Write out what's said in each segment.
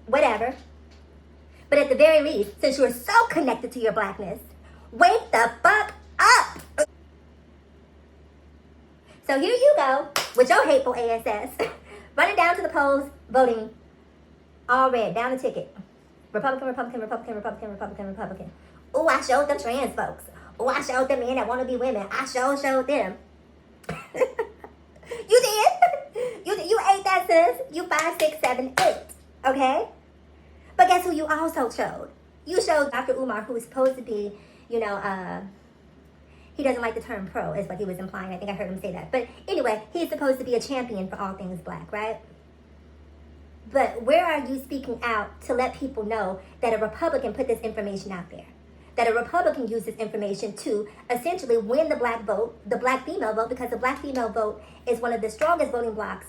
whatever. But at the very least, since you're so connected to your blackness, wake the fuck up. So here you go with your hateful ASS, running down to the polls, voting all red, down the ticket. Republican, Republican, Republican, Republican, Republican, Republican. Oh, I showed them trans folks. Oh, I showed them men that want to be women. I showed them. You did. You ate that, sis. You 5, 6, 7, 8. Okay? But guess who you also showed? You showed Dr. Umar, who is supposed to be, he doesn't like the term pro, is what he was implying. I think I heard him say that. But anyway, he's supposed to be a champion for all things black, right? But where are you speaking out to let people know that a Republican put this information out there? That a Republican used this information to essentially win the black vote, the black female vote, because the black female vote is one of the strongest voting blocks,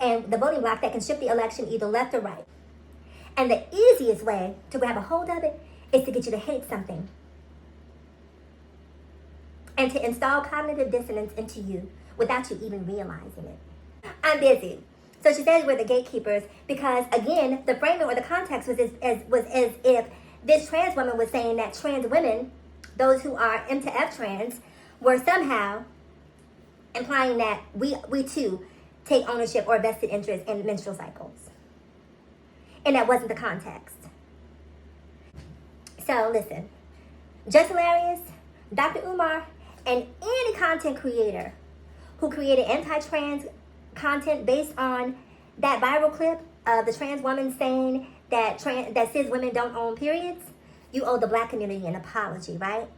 and the voting block that can shift the election either left or right. And the easiest way to grab a hold of it is to get you to hate something and to install cognitive dissonance into you without you even realizing it. I'm busy. So she says we're the gatekeepers because, again, the framing or the context was as if this trans woman was saying that trans women, those who are M to F trans, were somehow implying that we too take ownership or vested interest in menstrual cycles. And that wasn't the context. So listen, Just Hilarious, Dr. Umar, and any content creator who created anti-trans content based on that viral clip of the trans woman saying that cis women don't own periods, you owe the black community an apology, right?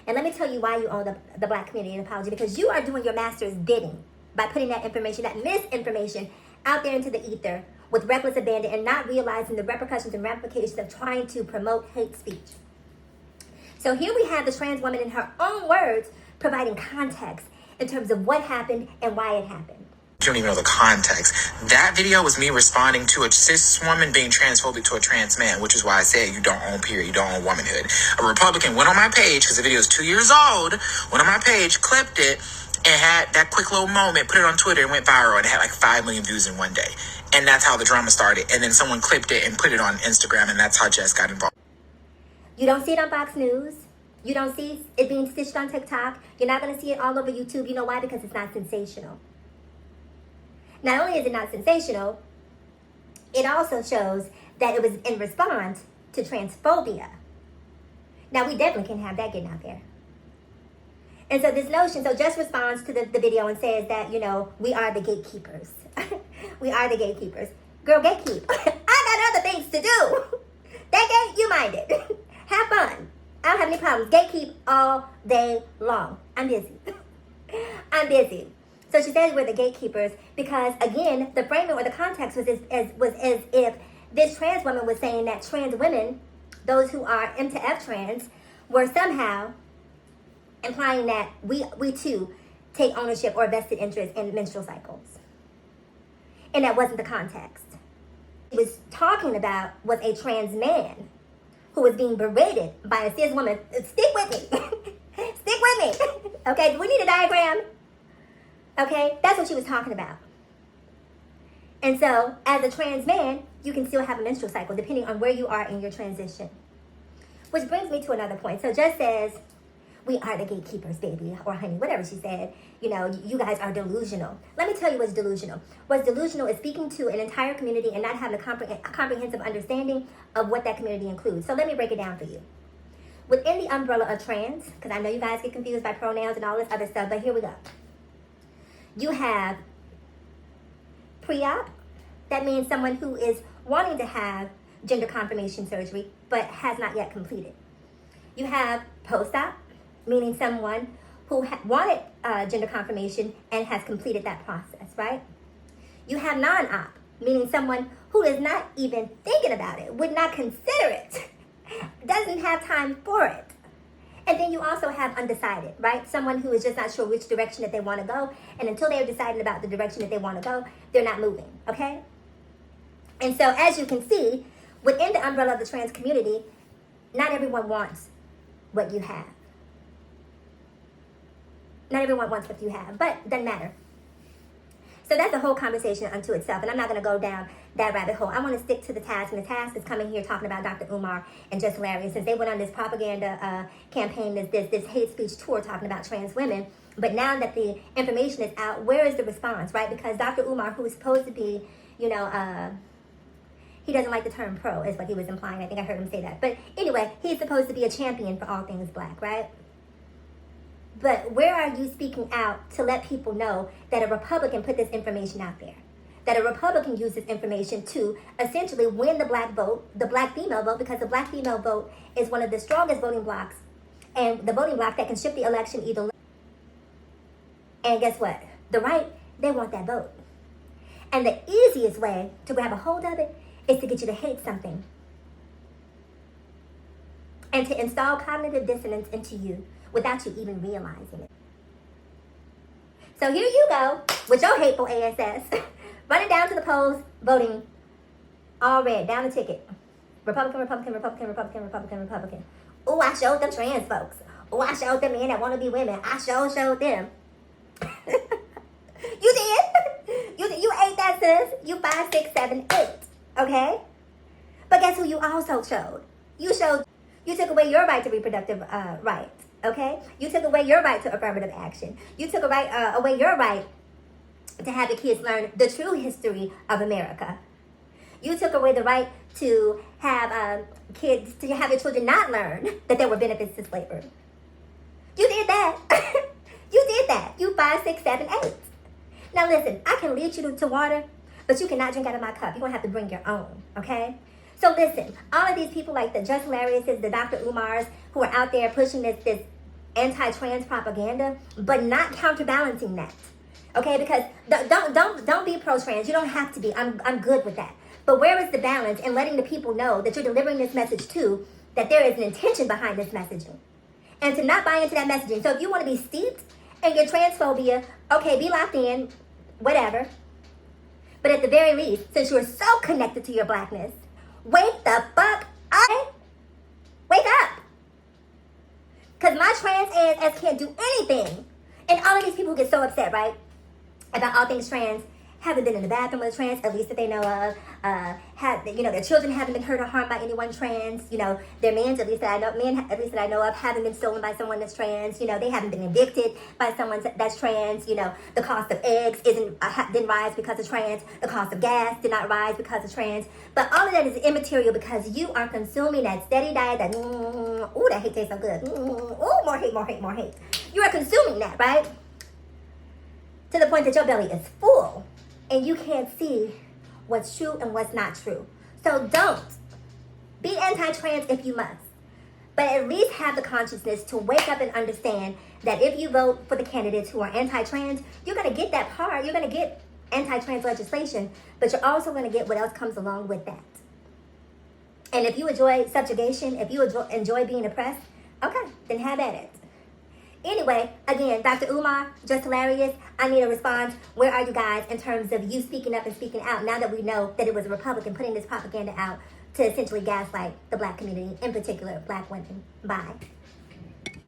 And let me tell you why you owe the black community an apology, because you are doing your master's bidding by putting that information, that misinformation, out there into the ether with reckless abandon and not realizing the repercussions and ramifications of trying to promote hate speech. So here we have the trans woman in her own words providing context in terms of what happened and why it happened. You don't even know the context. That video was me responding to a cis woman being transphobic to a trans man, which is why I said you don't own period, you don't own womanhood. A Republican went on my page, because the video is 2 years old, went on my page, clipped it, and had that quick little moment, put it on Twitter, and went viral, and it had like 5 million views in one day. And that's how the drama started. And then someone clipped it and put it on Instagram, and that's how Jess got involved. You don't see it on Fox News. You don't see it being stitched on TikTok. You're not going to see it all over YouTube. You know why? Because it's not sensational. Not only is it not sensational, it also shows that it was in response to transphobia. Now, we definitely can have that getting out there. And so this notion, so Jess responds to the video and says that, we are the gatekeepers. We are the gatekeepers. Girl, gatekeep. I got other things to do. That gate, you mind it. Have fun. I don't have any problems. Gatekeep all day long. I'm busy. I'm busy. So she says we're the gatekeepers because, again, the framing or the context was as if this trans woman was saying that trans women, those who are M to F trans, were somehow implying that we too take ownership or vested interest in menstrual cycles. And that wasn't the context. It was talking about was a trans man who was being berated by a cis woman. Stick with me. Stick with me. Okay, do we need a diagram? Okay, that's what she was talking about. And so, as a trans man, you can still have a menstrual cycle depending on where you are in your transition. Which brings me to another point. So Jess says, we are the gatekeepers, baby, or honey, whatever she said. You guys are delusional. Let me tell you what's delusional. What's delusional is speaking to an entire community and not having a comprehensive understanding of what that community includes. So let me break it down for you. Within the umbrella of trans, because I know you guys get confused by pronouns and all this other stuff, but here we go. You have pre-op. That means someone who is wanting to have gender confirmation surgery, but has not yet completed. You have post-op, meaning someone who wanted gender confirmation and has completed that process, right? You have non-op, meaning someone who is not even thinking about it, would not consider it, doesn't have time for it. And then you also have undecided, right? Someone who is just not sure which direction that they want to go. And until they're decided about the direction that they want to go, they're not moving, okay? And so as you can see, within the umbrella of the trans community, not everyone wants what you have. Not everyone wants what you have, but it doesn't matter. So that's a whole conversation unto itself, and I'm not going to go down that rabbit hole. I want to stick to the task, and the task is coming here talking about Dr. Umar and Jess Hilarious, since they went on this propaganda campaign, this hate speech tour talking about trans women. But now that the information is out, where is the response, right? Because Dr. Umar, who is supposed to be, he doesn't like the term pro, is what he was implying. I think I heard him say that. But anyway, he's supposed to be a champion for all things black, right? But where are you speaking out to let people know that a Republican put this information out there? That a Republican used this information to essentially win the black vote, the black female vote, because the black female vote is one of the strongest voting blocks, and the voting block that can shift the election either. And guess what? The right, they want that vote. And the easiest way to grab a hold of it is to get you to hate something. And to install cognitive dissonance into you without you even realizing it. So here you go with your hateful ASS, running down to the polls, voting all red, down the ticket. Republican, Republican, Republican, Republican, Republican, Republican. Oh, I showed them trans folks. Oh, I showed them men that want to be women. I showed them. You did. You ate that, sis. You 5, 6, 7, 8. Okay? But guess who you also showed? You took away your right to reproductive rights. Okay? You took away your right to affirmative action. You took away your right to have your kids learn the true history of America. You took away the right to have to have your children not learn that there were benefits to slavery. You did that. You did that. You 5, 6, 7, 8. Now listen, I can lead you to water, but you cannot drink out of my cup. You're going to have to bring your own, okay? So listen, all of these people like the Jess Hilariouses, the Dr. Umars, who are out there pushing this anti-trans propaganda, but not counterbalancing that, okay? Because don't be pro-trans. You don't have to be. I'm good with that. But where is the balance in letting the people know that you're delivering this message to, that there is an intention behind this messaging, and to not buy into that messaging? So if you want to be steeped in your transphobia, okay, be locked in, whatever. But at the very least, since you're so connected to your blackness, wake the fuck up. Wake up. Because my trans ass can't do anything. And all of these people get so upset, right, about all things trans, haven't been in the bathroom with a trans, at least that they know of. Their children haven't been hurt or harmed by anyone trans. Their men, at least that I know of, haven't been stolen by someone that's trans. They haven't been evicted by someone that's trans. The cost of eggs didn't rise because of trans. The cost of gas did not rise because of trans. But all of that is immaterial because you are consuming that steady diet that, that hate tastes so good. More hate, more hate, more hate. You are consuming that, right? To the point that your belly is full. And you can't see what's true and what's not true. So don't be anti-trans if you must. But at least have the consciousness to wake up and understand that if you vote for the candidates who are anti-trans, you're going to get that part. You're going to get anti-trans legislation, but you're also going to get what else comes along with that. And if you enjoy subjugation, if you enjoy being oppressed, okay, then have at it. Anyway, again, Dr. Umar, Just Hilarious, I need a response. Where are you guys in terms of you speaking up and speaking out now that we know that it was a Republican putting this propaganda out to essentially gaslight the black community, in particular black women? Bye.